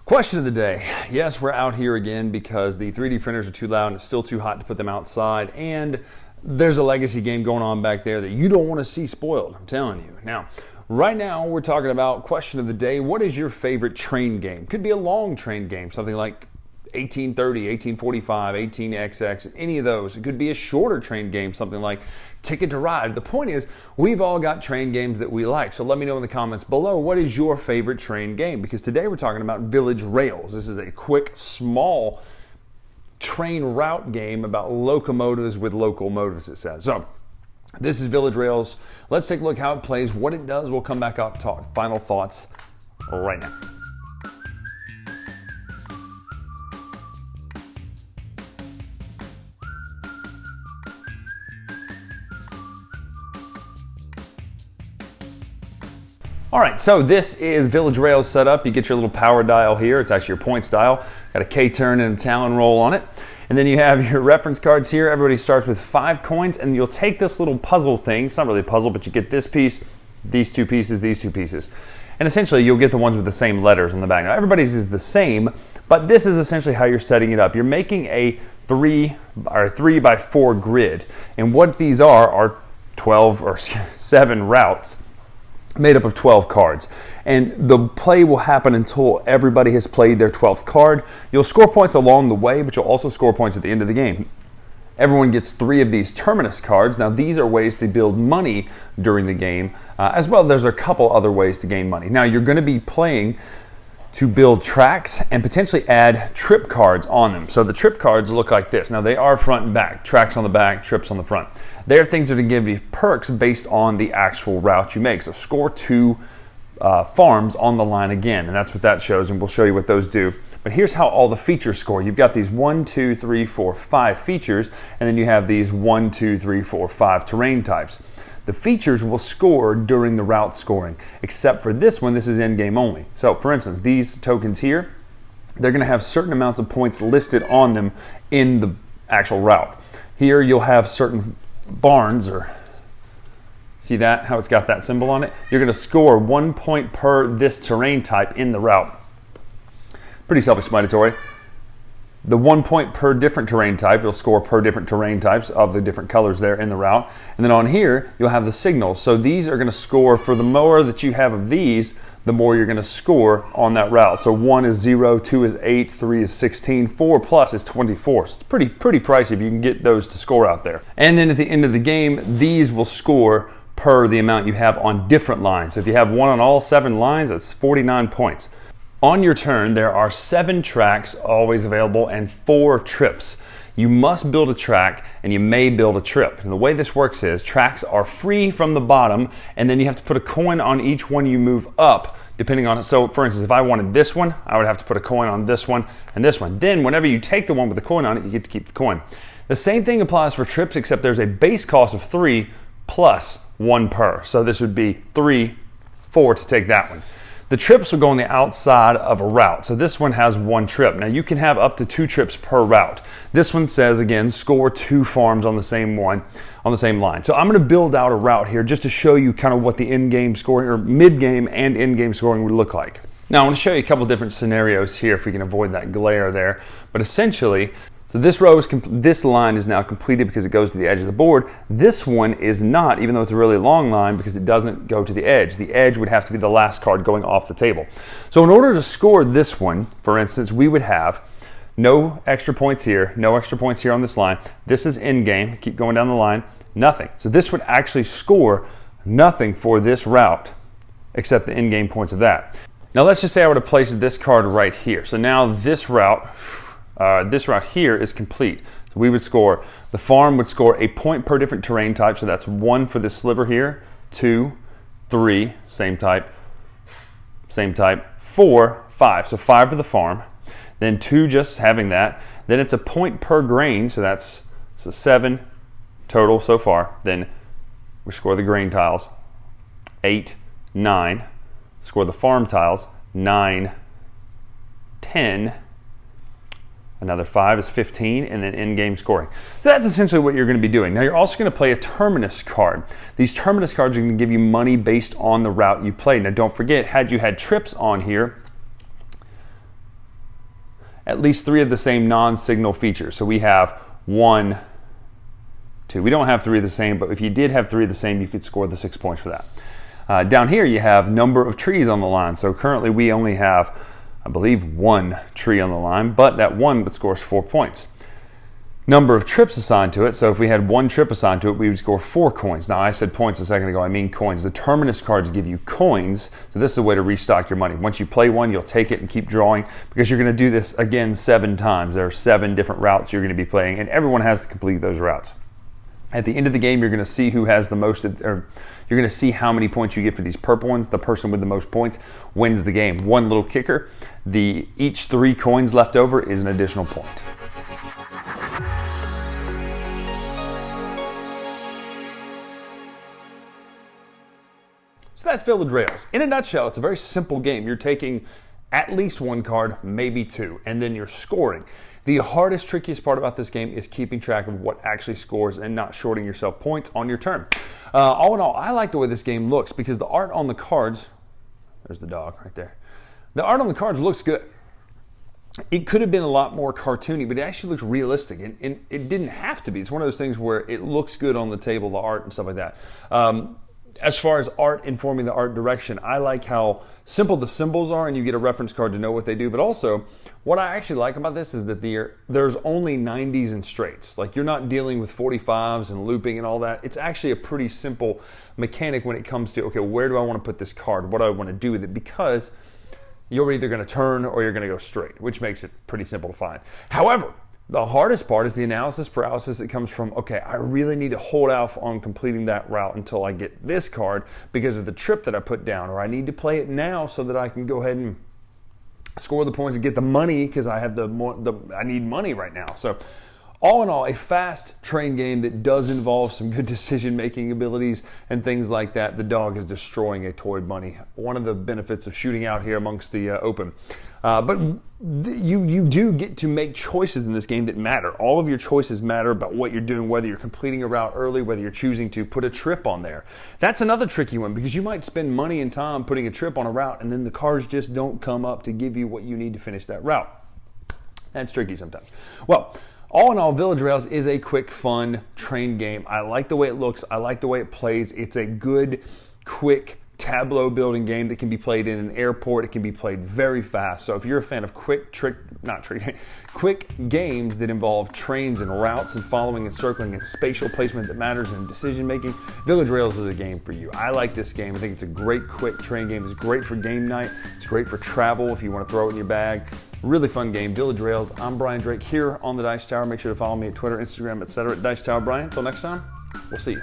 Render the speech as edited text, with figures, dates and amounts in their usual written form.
Question of the day. Yes, we're out here again because the 3D printers are too loud and it's still too hot to put them outside, and there's a legacy game going on back there that you don't want to see spoiled, I'm telling you. Now, right now we're talking about question of the day. What is your favorite train game? Could be a long train game, something like 1830, 1845, 18XX, any of those. It could be a shorter train game, something like Ticket to Ride. The point is, we've all got train games that we like. So let me know in the comments below, what is your favorite train game? Because today we're talking about Village Rails. This is a quick, small train route game about locomotives with local motives, it says. So this is Village Rails. Let's take a look how it plays, what it does. We'll come back up, talk final thoughts right now. All right, so this is Village Rails set up. You get your little power dial here. It's actually your points dial. Got a K-turn and a Talon roll on it. And then you have your reference cards here. Everybody starts with 5 coins, and you'll take this little puzzle thing. It's not really a puzzle, but you get this piece, these 2 pieces, these 2 pieces. And essentially, you'll get the ones with the same letters on the back. Now, everybody's is the same, but this is essentially how you're setting it up. You're making a 3 by 4 grid. And what these are 12 or 7 routes made up of 12 cards, and the play will happen until everybody has played their 12th card. You'll score points along the way, but you'll also score points at the end of the game. Everyone gets 3 of these terminus cards. Now these are ways to build money during the game, as well. There's a couple other ways to gain money. Now you're going to be playing to build tracks and potentially add trip cards on them. So the trip cards look like this. Now they are front and back, tracks on the back, trips on the front. They're things that are going to give you perks based on the actual route you make. So score 2 farms on the line again, and that's what that shows, and we'll show you what those do. But here's how all the features score. You've got these 1, 2, 3, 4, 5 features, and then you have these 1, 2, 3, 4, 5 terrain types. The features will score during the route scoring, except for this one. This is in-game only. So for instance, these tokens here, they're going to have certain amounts of points listed on them in the actual route. Here you'll have certain barns, or see that, how it's got that symbol on it? You're going to score 1 point per this terrain type in the route. Pretty self-explanatory. The 1 point per different terrain type, you'll score per different terrain types of the different colors there in the route. And then on here, you'll have the signals. So these are going to score, for the more that you have of these, the more you're going to score on that route. So 1 is 0, 2 is 8, 3 is 16, 4 plus is 24. So it's pretty pricey if you can get those to score out there. And then at the end of the game, these will score per the amount you have on different lines. So if you have 1 on all 7 lines, that's 49 points. On your turn, there are 7 tracks always available and 4 trips. You must build a track and you may build a trip. And the way this works is tracks are free from the bottom, and then you have to put a coin on each one you move up, depending on it. So for instance, if I wanted this one, I would have to put a coin on this one and this one. Then whenever you take the one with the coin on it, you get to keep the coin. The same thing applies for trips, except there's a base cost of 3 plus 1 per. So this would be 3, 4 to take that one. The trips will go on the outside of a route. So this one has 1 trip. Now you can have up to 2 trips per route. This one says, again, score 2 farms on the same one, on the same line. So I'm going to build out a route here just to show you kind of what the in-game scoring, or mid-game and in-game scoring, would look like. Now I want to show you a couple different scenarios here if we can avoid that glare there. But essentially, so this line is now completed because it goes to the edge of the board. This one is not, even though it's a really long line, because it doesn't go to the edge. The edge would have to be the last card going off the table. So in order to score this one, for instance, we would have no extra points here, no extra points here on this line. This is in-game, keep going down the line, nothing. So this would actually score nothing for this route, except the in-game points of that. Now let's just say I would have placed this card right here. So now this route here is complete. So we would score, the farm would score a point per different terrain type. So that's 1 for this sliver here, 2, 3, same type, 4, 5. So 5 for the farm, then 2 just having that. Then it's a point per grain. So that's 7 total so far. Then we score the grain tiles, 8, 9, score the farm tiles, 9, 10, another 5 is 15, and then in-game scoring. So that's essentially what you're going to be doing. Now you're also going to play a terminus card. These terminus cards are going to give you money based on the route you play. Now don't forget, had you had trips on here, at least 3 of the same non-signal features. So we have 1, 2. We don't have 3 of the same, but if you did have 3 of the same, you could score the 6 points for that. Down here, you have number of trees on the line. So currently we only have, I believe, 1 tree on the line, but that 1 would score us 4 points. Number of trips assigned to it. So if we had 1 trip assigned to it, we would score 4 coins. Now I said points a second ago, I mean coins. The Terminus cards give you coins, so this is a way to restock your money. Once you play one, you'll take it and keep drawing, because you're gonna do this again 7 times. There are 7 different routes you're gonna be playing, and everyone has to complete those routes. At the end of the game, you're gonna see who has the most, or you're gonna see how many points you get for these purple ones. The person with the most points wins the game. One little kicker, each 3 coins left over is an additional point. So that's Village Rails. In a nutshell, it's a very simple game. You're taking at least 1 card, maybe 2, and then you're scoring. The hardest, trickiest part about this game is keeping track of what actually scores and not shorting yourself points on your turn. All in all, I like the way this game looks because the art on the cards, there's the dog right there. The art on the cards looks good. It could have been a lot more cartoony, but it actually looks realistic, and it didn't have to be. It's one of those things where it looks good on the table, the art and stuff like that. As far as art informing the art direction, I like how simple the symbols are and you get a reference card to know what they do. But also, what I actually like about this is that there's only 90s and straights. Like, you're not dealing with 45s and looping and all that. It's actually a pretty simple mechanic when it comes to, okay, where do I want to put this card? What do I want to do with it? Because you're either going to turn or you're going to go straight, which makes it pretty simple to find. However, the hardest part is the analysis paralysis that comes from, okay, I really need to hold off on completing that route until I get this card because of the trip that I put down, or I need to play it now so that I can go ahead and score the points and get the money because I have I need money right now. So all in all, a fast train game that does involve some good decision-making abilities and things like that. The dog is destroying a toy bunny. One of the benefits of shooting out here amongst the open. But you do get to make choices in this game that matter. All of your choices matter about what you're doing, whether you're completing a route early, whether you're choosing to put a trip on there. That's another tricky one because you might spend money and time putting a trip on a route and then the cards just don't come up to give you what you need to finish that route. That's tricky sometimes. Well, all in all, Village Rails is a quick, fun train game. I like the way it looks. I like the way it plays. It's a good, quick tableau building game that can be played in an airport. It can be played very fast. So if you're a fan of quick games that involve trains and routes and following and circling and spatial placement that matters and decision making, Village Rails is a game for you. I like this game. I think it's a great, quick train game. It's great for game night. It's great for travel if you want to throw it in your bag. Really fun game, Village Rails. I'm Brian Drake here on the Dice Tower. Make sure to follow me at Twitter, Instagram, etc. at Dice Tower Brian. Until next time, we'll see you.